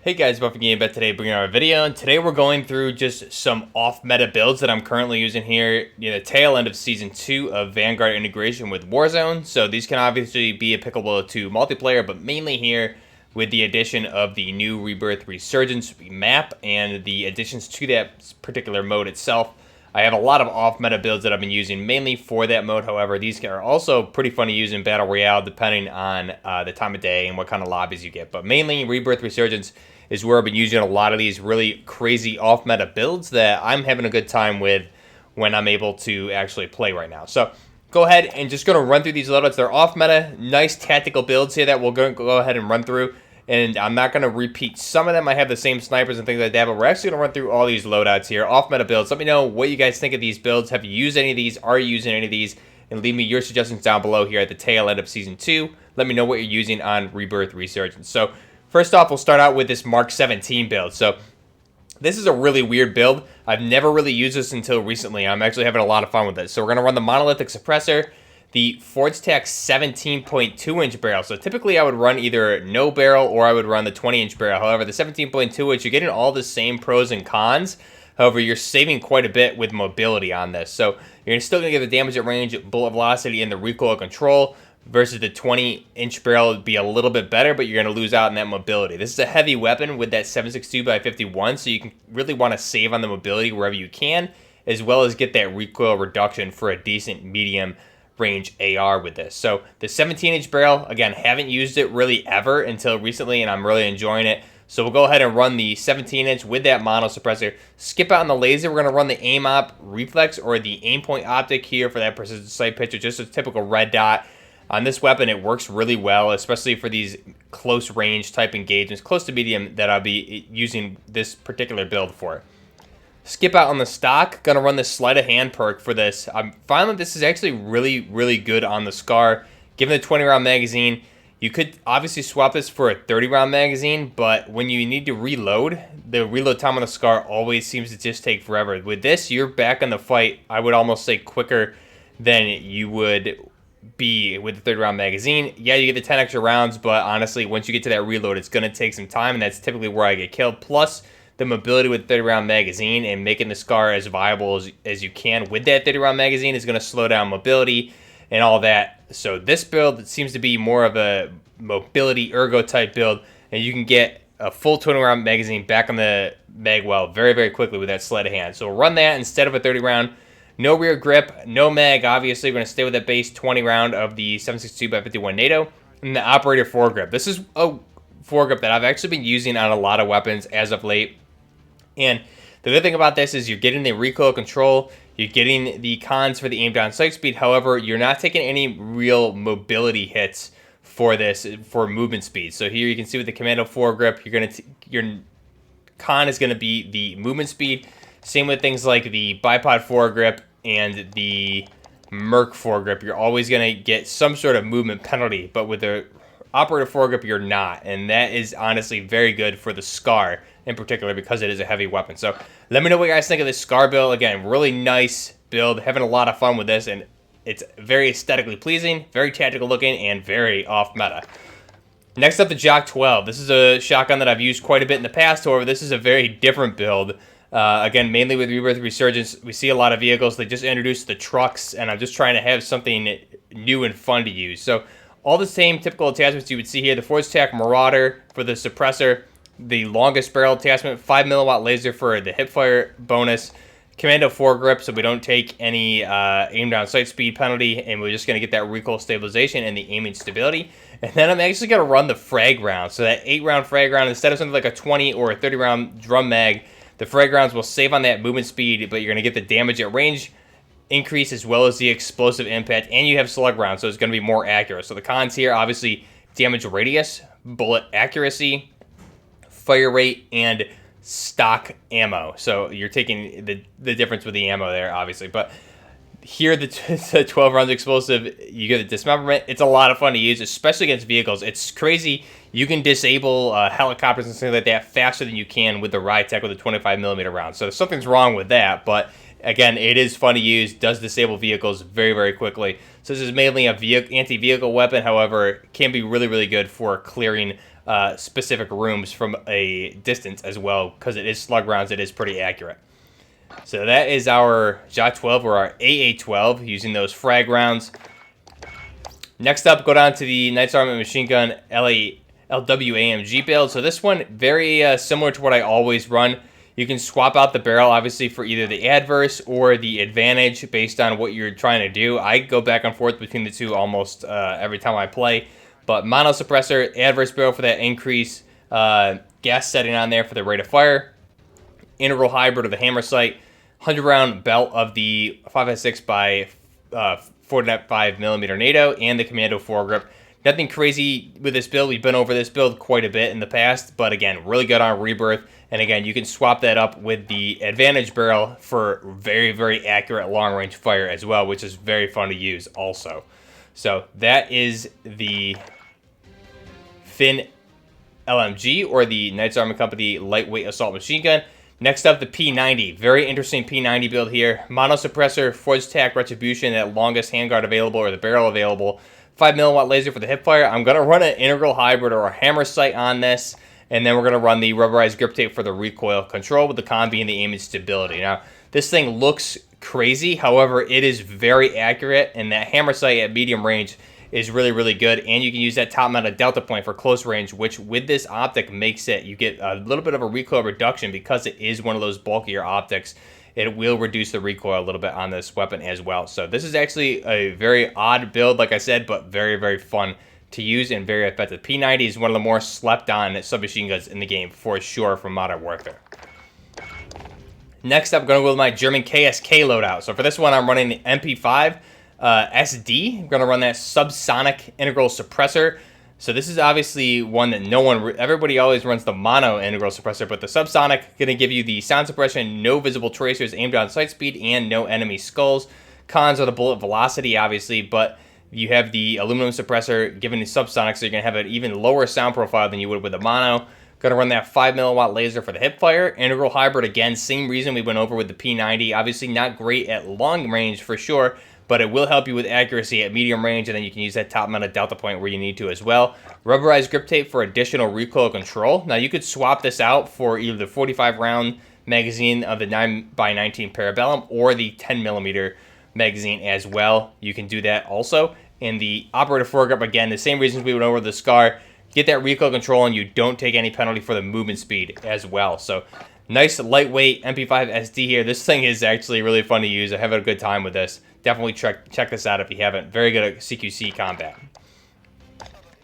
Hey guys, Buffy Game Bet today, bringing out a video, and today we're going through just some off-meta builds that I'm currently using here near the tail end of Season 2 of Vanguard integration with Warzone. So these can obviously be applicable to multiplayer, but mainly here with the addition of the new Rebirth Resurgence map and the additions to that particular mode itself. I have a lot of off-meta builds that I've been using mainly for that mode. However, these are also pretty fun to use in Battle Royale depending on the time of day and what kind of lobbies you get. But mainly Rebirth Resurgence is where I've been using a lot of these really crazy off-meta builds that I'm having a good time with when I'm able to actually play right now. So go ahead and just going to run through these loadouts. They're off-meta, nice tactical builds here that we'll go ahead and run through. And I'm not going to repeat some of them. I have the same snipers and things like that, but we're actually going to run through all these loadouts here, off-meta builds. Let me know what you guys think of these builds. Have you used any of these? Are you using any of these? And leave me your suggestions down below here at the tail end of Season 2. Let me know what you're using on Rebirth Resurgence. So first off, we'll start out with this Mark 17 build. So this is a really weird build. I've never really used this until recently. I'm actually having a lot of fun with it. So we're going to run the Monolithic Suppressor, the Forge Tac 17.2-inch barrel. So typically I would run either no barrel or I would run the 20-inch barrel. However, the 17.2-inch, you're getting all the same pros and cons. However, you're saving quite a bit with mobility on this. So you're still going to get the damage at range, bullet velocity, and the recoil control. Versus the 20-inch barrel would be a little bit better, but you're going to lose out on that mobility. This is a heavy weapon with that 7.62x51, so you can really want to save on the mobility wherever you can, as well as get that recoil reduction for a decent medium range AR with this. So the 17-inch barrel, again, haven't used it really ever until recently, and I'm really enjoying it. So we'll go ahead and run the 17-inch with that mono suppressor. Skip out on the laser. We're going to run the aim op reflex or the aim point optic here for that precision sight picture, just a typical red dot. On this weapon, it works really well, especially for these close range type engagements, close to medium, that I'll be using this particular build for. Skip out on the stock. Gonna run the sleight of hand perk for this. I'm finding this is actually really good on the SCAR. Given the 20-round magazine, you could obviously swap this for a 30-round magazine, but when you need to reload, the reload time on the SCAR always seems to just take forever. With this, you're back in the fight, I would almost say quicker than you would be with the 30-round magazine. Yeah, you get the 10 extra rounds, but honestly, once you get to that reload, it's going to take some time, and that's typically where I get killed. Plus, the mobility with the 30-round magazine and making the SCAR as viable as you can with that 30-round magazine is going to slow down mobility and all that. So this build seems to be more of a mobility ergo type build, and you can get a full 20-round magazine back on the mag well very quickly with that sleight of hand. So we'll run that instead of a 30-round. No rear grip, no mag, obviously. We're going to stay with that base 20 round of the 7.62x51 NATO. And the operator foregrip. This is a foregrip that I've actually been using on a lot of weapons as of late. And the good thing about this is you're getting the recoil control, you're getting the cons for the aim down sight speed. However, you're not taking any real mobility hits for this, for movement speed. So here you can see with the Commando foregrip, your con is going to be the movement speed. Same with things like the bipod foregrip and the Merc foregrip. You're always going to get some sort of movement penalty, but with the operator foregrip, you're not. And that is honestly very good for the SCAR in particular because it is a heavy weapon. So let me know what you guys think of this SCAR build. Again, really nice build. Having a lot of fun with this, and it's very aesthetically pleasing, very tactical looking, and very off-meta. Next up, the Jock 12. This is a shotgun that I've used quite a bit in the past. However, this is a very different build. Again, mainly with Rebirth Resurgence, we see a lot of vehicles. They just introduced the trucks, and I'm just trying to have something new and fun to use. So all the same typical attachments you would see here. The Forge Tac Marauder for the suppressor, the longest barrel attachment, 5mm laser for the hipfire bonus, Commando foregrip so we don't take any aim down sight speed penalty, and we're just going to get that recoil stabilization and the aiming stability. And then I'm actually going to run the frag round. So that 8-round frag round, instead of something like a 20 or a 30-round drum mag, the frag rounds will save on that movement speed, but you're going to get the damage at range increase as well as the explosive impact, and you have slug rounds, so it's going to be more accurate. So the cons here, obviously, damage radius, bullet accuracy, fire rate, and stock ammo. So you're taking the difference with the ammo there, obviously. But here, the 12 rounds explosive, you get the dismemberment. It's a lot of fun to use, especially against vehicles. It's crazy. You can disable helicopters and things like that faster than you can with the Rytec with a 25mm round. So something's wrong with that. But again, it is fun to use. Does disable vehicles very quickly. So this is mainly a anti-vehicle weapon. However, it can be really good for clearing specific rooms from a distance as well, because it is slug rounds. It is pretty accurate. So that is our JA-12 or our AA-12 using those frag rounds. Next up, go down to the Knights Armament Machine Gun LWAMG build. So this one, very similar to what I always run. You can swap out the barrel, obviously, for either the adverse or the advantage based on what you're trying to do. I go back and forth between the two almost every time I play. But mono suppressor, adverse barrel for that increase, gas setting on there for the rate of fire, integral hybrid of the hammer sight, 100-round belt of the 5.56 by 4.5mm NATO, and the commando foregrip. Nothing crazy with this build. We've been over this build quite a bit in the past, but again, really good on rebirth. And again, you can swap that up with the advantage barrel for very, very accurate long-range fire as well, which is very fun to use also. So that is the Finn LMG, or the Knights Armament Company lightweight assault machine gun. Next up, the P90. Very interesting P90 build here. Mono suppressor, forged tack retribution, that longest handguard available or the barrel available. 5mm laser for the hip fire. I'm going to run an integral hybrid or a hammer sight on this. And then we're going to run the rubberized grip tape for the recoil control, with the combi and the aiming stability. Now, this thing looks crazy. However, it is very accurate. And that hammer sight at medium range is really, really good. And you can use that top mounted delta point for close range, which with this optic makes it, you get a little bit of a recoil reduction because it is one of those bulkier optics. It will reduce the recoil a little bit on this weapon as well. So this is actually a very odd build, like I said, but very, very fun to use and very effective. P90 is one of the more slept on submachine guns in the game for sure from Modern Warfare. Next up, I'm going to go with my German KSK loadout. So for this one, I'm running the MP5 SD. I'm going to run that subsonic integral suppressor. So this is obviously one that everybody always runs the mono integral suppressor, but the subsonic going to give you the sound suppression, no visible tracers aimed on sight speed, and no enemy skulls. Cons are the bullet velocity, obviously, but you have the aluminum suppressor given the subsonic, so you're going to have an even lower sound profile than you would with the mono. Going to run that 5mm laser for the hip fire. Integral hybrid, again, same reason we went over with the P90. Obviously not great at long range for sure, but it will help you with accuracy at medium range, and then you can use that top mounted delta point where you need to as well. Rubberized grip tape for additional recoil control. Now you could swap this out for either the 45-round magazine of the 9x19 Parabellum or the 10mm magazine as well. You can do that also. And the operative foregrip, again, the same reasons we went over the SCAR. Get that recoil control, and you don't take any penalty for the movement speed as well. So nice lightweight MP5 SD here. This thing is actually really fun to use. I have a good time with this. Definitely check this out if you haven't. Very good at CQC combat.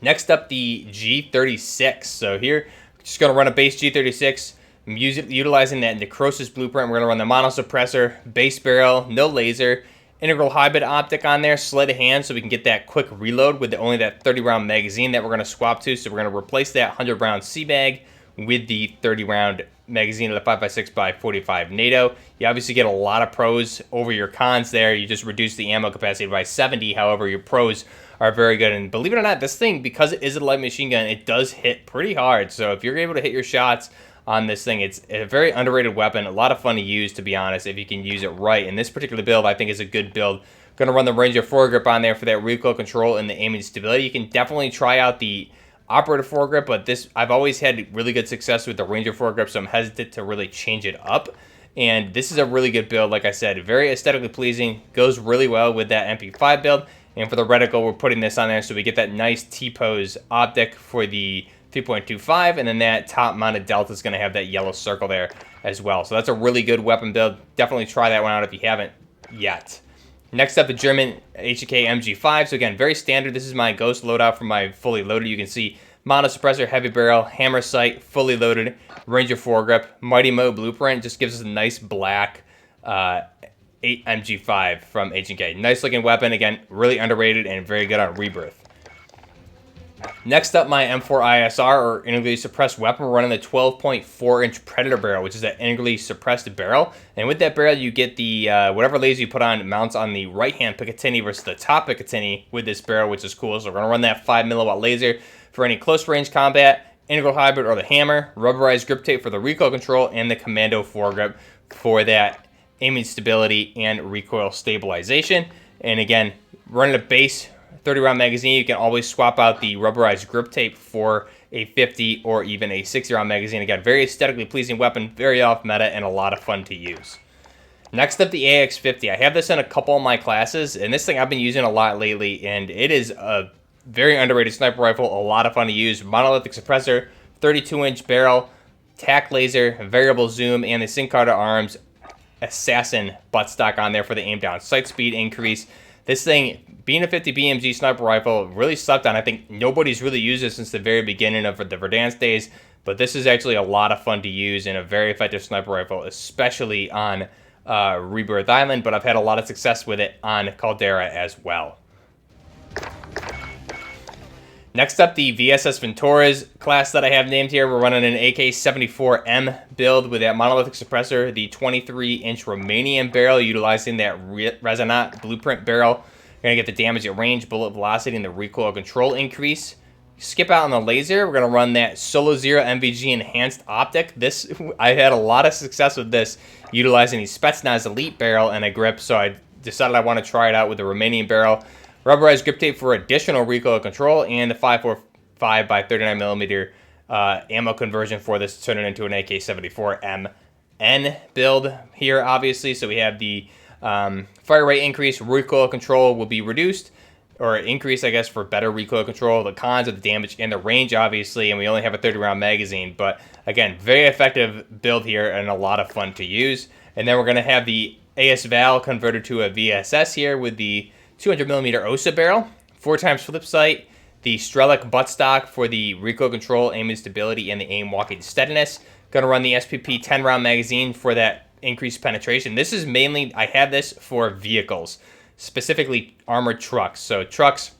Next up, the G36. So here, just going to run a base G36. I'm utilizing that necrosis blueprint. We're going to run the mono suppressor, base barrel, no laser, integral hybrid optic on there, sleight of hand, so we can get that quick reload with only that 30-round magazine that we're going to swap to. So we're going to replace that 100-round C-bag with the 30-round magazine of the 5.56 by 45 NATO. You obviously get a lot of pros over your cons there. You just reduce the ammo capacity by 70. However, your pros are very good. And believe it or not, this thing, because it is a light machine gun, it does hit pretty hard. So if you're able to hit your shots on this thing, it's a very underrated weapon. A lot of fun to use, to be honest, if you can use it right. And this particular build, I think, is a good build. Going to run the Ranger foregrip on there for that recoil control and the aiming stability. You can definitely try out the operative foregrip, but this, I've always had really good success with the Ranger foregrip, so I'm hesitant to really change it up. And this is a really good build, like I said, very aesthetically pleasing, goes really well with that MP5 build. And for the reticle, we're putting this on there so we get that nice T-pose optic for the 3.25, and then that top mounted delta is going to have that yellow circle there as well. So that's a really good weapon build. Definitely try that one out if you haven't yet. Next up, the German HK MG5. So again, very standard. This is my ghost loadout for my fully loaded. You can see mono suppressor, heavy barrel, hammer sight, fully loaded, Ranger foregrip, Mighty Mo blueprint. Just gives us a nice black 8 MG5 from H&K. Nice looking weapon. Again, really underrated and very good on rebirth. Next up, my M4 ISR, or integrally suppressed weapon. We're running the 12.4-inch Predator barrel, which is an integrally suppressed barrel. And with that barrel, you get the whatever laser you put on mounts on the right-hand Picatinny versus the top Picatinny with this barrel, which is cool. So we're going to run that 5mm laser for any close-range combat, integral hybrid or the hammer, rubberized grip tape for the recoil control, and the commando foregrip for that aiming stability and recoil stabilization. And again, running a base 30 round magazine, you can always swap out the rubberized grip tape for a 50 or even a 60 round magazine. Again, very aesthetically pleasing weapon, very off meta, and a lot of fun to use. Next up, the AX50. I have this in a couple of my classes, and this thing I've been using a lot lately, and it is a very underrated sniper rifle, a lot of fun to use. Monolithic suppressor, 32-inch barrel, tack laser, variable zoom, and the Sincarta Arms Assassin buttstock on there for the aim down sight speed increase. This thing, being a 50 BMG sniper rifle, really slept on. I think nobody's really used it since the very beginning of the Verdansk days, but this is actually a lot of fun to use and a very effective sniper rifle, especially on Rebirth Island, but I've had a lot of success with it on Caldera as well. Next up, the VSS Ventura's class that I have named here. We're running an AK-74M build with that monolithic suppressor, the 23-inch Romanian barrel, utilizing that Resonant blueprint barrel. You're going to get the damage at range, bullet velocity, and the recoil control increase. Skip out on the laser. We're going to run that Solo Zero MVG enhanced optic. I've had a lot of success with this, utilizing the Spetsnaz Elite barrel and a grip, so I decided I want to try it out with the Romanian barrel. Rubberized grip tape for additional recoil control, and the 5.45 by 39mm ammo conversion for this to turn it into an AK-74MN build here, obviously. So we have the fire rate increase, recoil control will be reduced, or increase, I guess, for better recoil control. The cons of the damage and the range, obviously, and we only have a 30-round magazine. But again, very effective build here and a lot of fun to use. And then we're going to have the ASVAL converted to a VSS here with the 200mm OSA barrel, 4x flip sight, the Strelic buttstock for the recoil control, aiming stability, and the aim walking steadiness. Going to run the SPP 10-round magazine for that increased penetration. This is mainly, I have this for vehicles, specifically armored trucks. So trucks,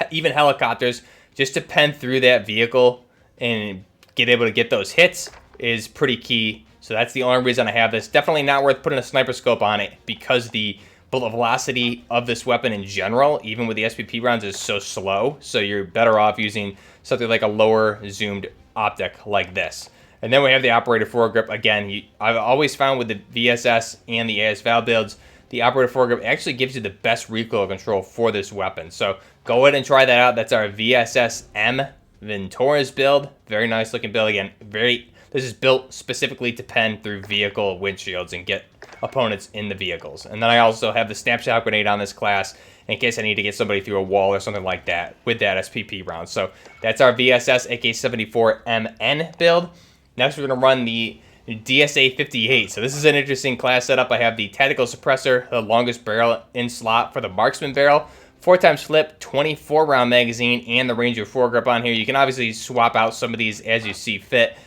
even helicopters, just to pen through that vehicle and get able to get those hits is pretty key. So that's the only reason I have this. Definitely not worth putting a sniper scope on it, because the bullet velocity of this weapon in general, even with the SPP rounds, is so slow. So you're better off using something like a lower zoomed optic like this. And then we have the operator foregrip. Again, I've always found with the VSS and the ASVAL builds, the operator foregrip actually gives you the best recoil control for this weapon. So go ahead and try that out. That's our VSS M Ventura's build. Very nice looking build. Again, this is built specifically to pen through vehicle windshields and get opponents in the vehicles. And then I also have the snapshot grenade on this class in case I need to get somebody through a wall or something like that with that SPP round. So that's our VSS AK-74MN build. Next, we're going to run the DSA 58. So this is an interesting class setup. I have the tactical suppressor, the longest barrel in slot for the marksman barrel, 4x flip, 24-round magazine, and the Ranger foregrip on here. You can obviously swap out some of these as you see fit.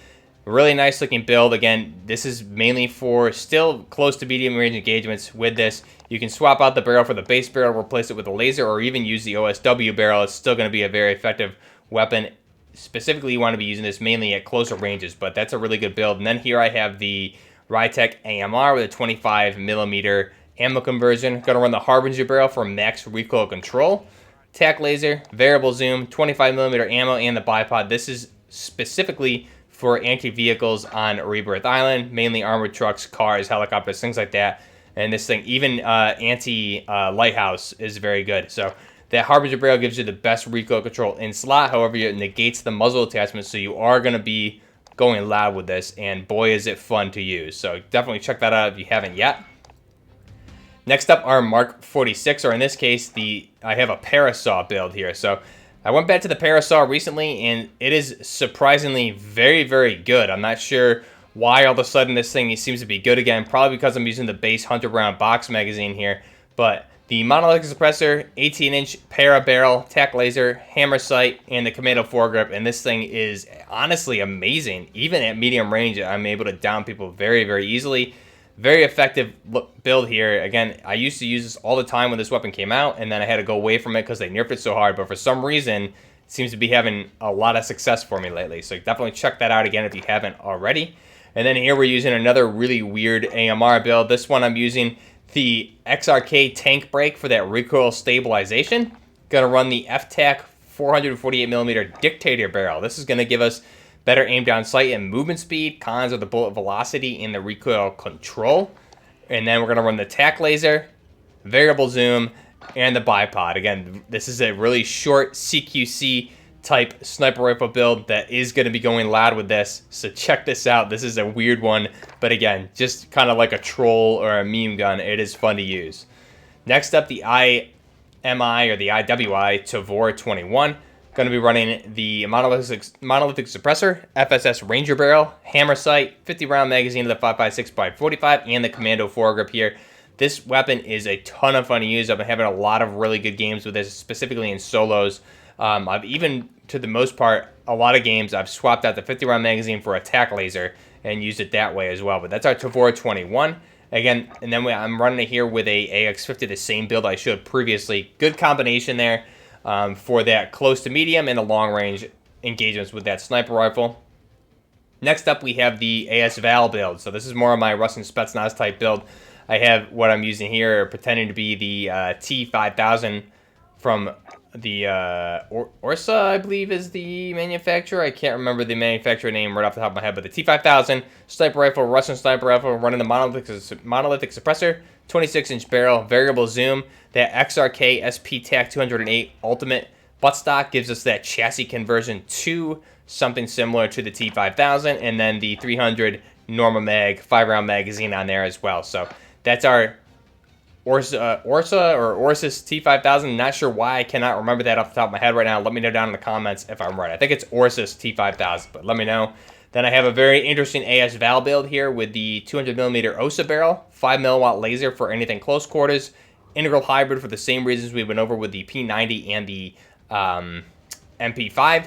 Really nice looking build. Again, this is mainly for still close to medium range engagements. With this, you can swap out the barrel for the base barrel, replace it with a laser, or even use the OSW barrel. It's still going to be a very effective weapon. Specifically, you want to be using this mainly at closer ranges, but that's a really good build. And then here I have the Rytec AMR with a 25mm ammo conversion. Going to run the Harbinger barrel for max recoil control. Tac laser, variable zoom, 25mm ammo, and the bipod. This is specifically for anti-vehicles on Rebirth Island, mainly armored trucks, cars, helicopters, things like that. And this thing, even anti-lighthouse is very good. So that Harbinger barrel gives you the best recoil control in slot. However, it negates the muzzle attachment, so you are going to be going loud with this, and boy, is it fun to use. So definitely check that out if you haven't yet. Next up, our Mark 46, or in this case, I have a Parasaur build here. So I went back to the Parasaur recently, and it is surprisingly very, very good. I'm not sure why all of a sudden this thing seems to be good again. Probably because I'm using the base 100-round box magazine here. But the monolithic suppressor, 18-inch para barrel, tac laser, hammer sight, and the commando foregrip. And this thing is honestly amazing. Even at medium range, I'm able to down people very, very easily. Very effective build here. Again, I used to use this all the time when this weapon came out, and then I had to go away from it because they nerfed it so hard. But for some reason, it seems to be having a lot of success for me lately. So definitely check that out again if you haven't already. And then here we're using another really weird AMR build. This one I'm using the XRK tank brake for that recoil stabilization. Gonna run the FTAC 448mm Dictator barrel. This is gonna give us better aim down sight and movement speed, cons of the bullet velocity and the recoil control. And then we're going to run the tac laser, variable zoom, and the bipod. Again, this is a really short CQC type sniper rifle build that is going to be going loud with this. So check this out. This is a weird one, but again, just kind of like a troll or a meme gun. It is fun to use. Next up, the IMI or the IWI Tavor 21. Going to be running the monolithic suppressor, FSS Ranger barrel, hammer sight, 50 round magazine of the 5.56x45, and the commando foregrip here. This weapon is a ton of fun to use. I've been having a lot of really good games with this, specifically in solos. I've even, to the most part, a lot of games, I've swapped out the 50 round magazine for a tac laser and used it that way as well. But that's our Tavor 21. Again, and then I'm running it here with a AX50, the same build I showed previously. Good combination there for that close to medium and the long range engagements with that sniper rifle. Next up, we have the ASVAL build. So this is more of my Russian Spetsnaz type build. I have what I'm using here pretending to be the T5000 from the Orsa, I believe, is the manufacturer. I can't remember the manufacturer name right off the top of my head, but the T5000 sniper rifle, Russian sniper rifle, running the monolithic suppressor, 26-inch barrel, variable zoom. That XRK SP TAC 208 Ultimate buttstock gives us that chassis conversion to something similar to the T5000, and then the 300 Norma Mag 5-round magazine on there as well. So that's our Orsa or Orsis T5000. Not sure why I cannot remember that off the top of my head right now. Let me know down in the comments if I'm right. I think it's Orsis T5000, but let me know. Then I have a very interesting ASVAL build here with the 200mm OSA barrel, 5mm laser for anything close quarters, integral hybrid for the same reasons we went over with the P90 and the MP5,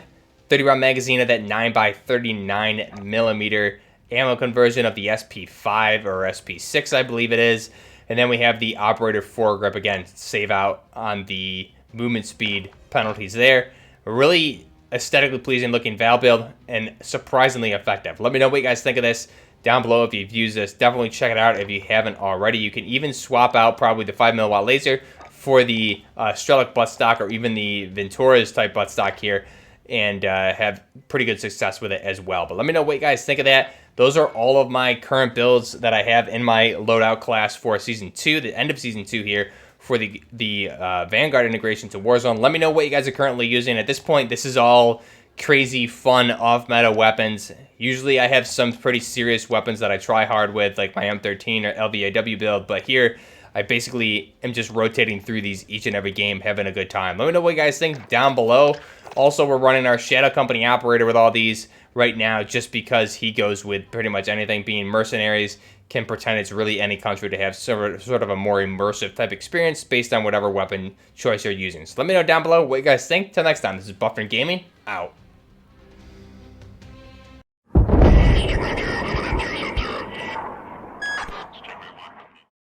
30-round magazine of that 9x39mm ammo conversion of the SP5 or SP6, I believe it is. And then we have the operator foregrip, again, save out on the movement speed penalties there. Really aesthetically pleasing looking Val build and surprisingly effective. Let me know what you guys think of this down below if you've used this. Definitely check it out if you haven't already. You can even swap out probably the 5mm laser for the Strelic buttstock or even the Ventura's type buttstock here and have pretty good success with it as well. But let me know what you guys think of that. Those are all of my current builds that I have in my loadout class for Season 2, the end of Season 2 here, for the Vanguard integration to Warzone. Let me know what you guys are currently using. At this point, this is all crazy, fun, off-meta weapons. Usually I have some pretty serious weapons that I try hard with, like my M13 or LVAW build, but here I basically am just rotating through these each and every game, having a good time. Let me know what you guys think down below. Also, we're running our Shadow Company operator with all these right now just because he goes with pretty much anything. Being mercenaries, can pretend it's really any country to have sort of a more immersive type experience based on whatever weapon choice you're using. So let me know down below what you guys think. Till next time, this is Buffering Gaming, out.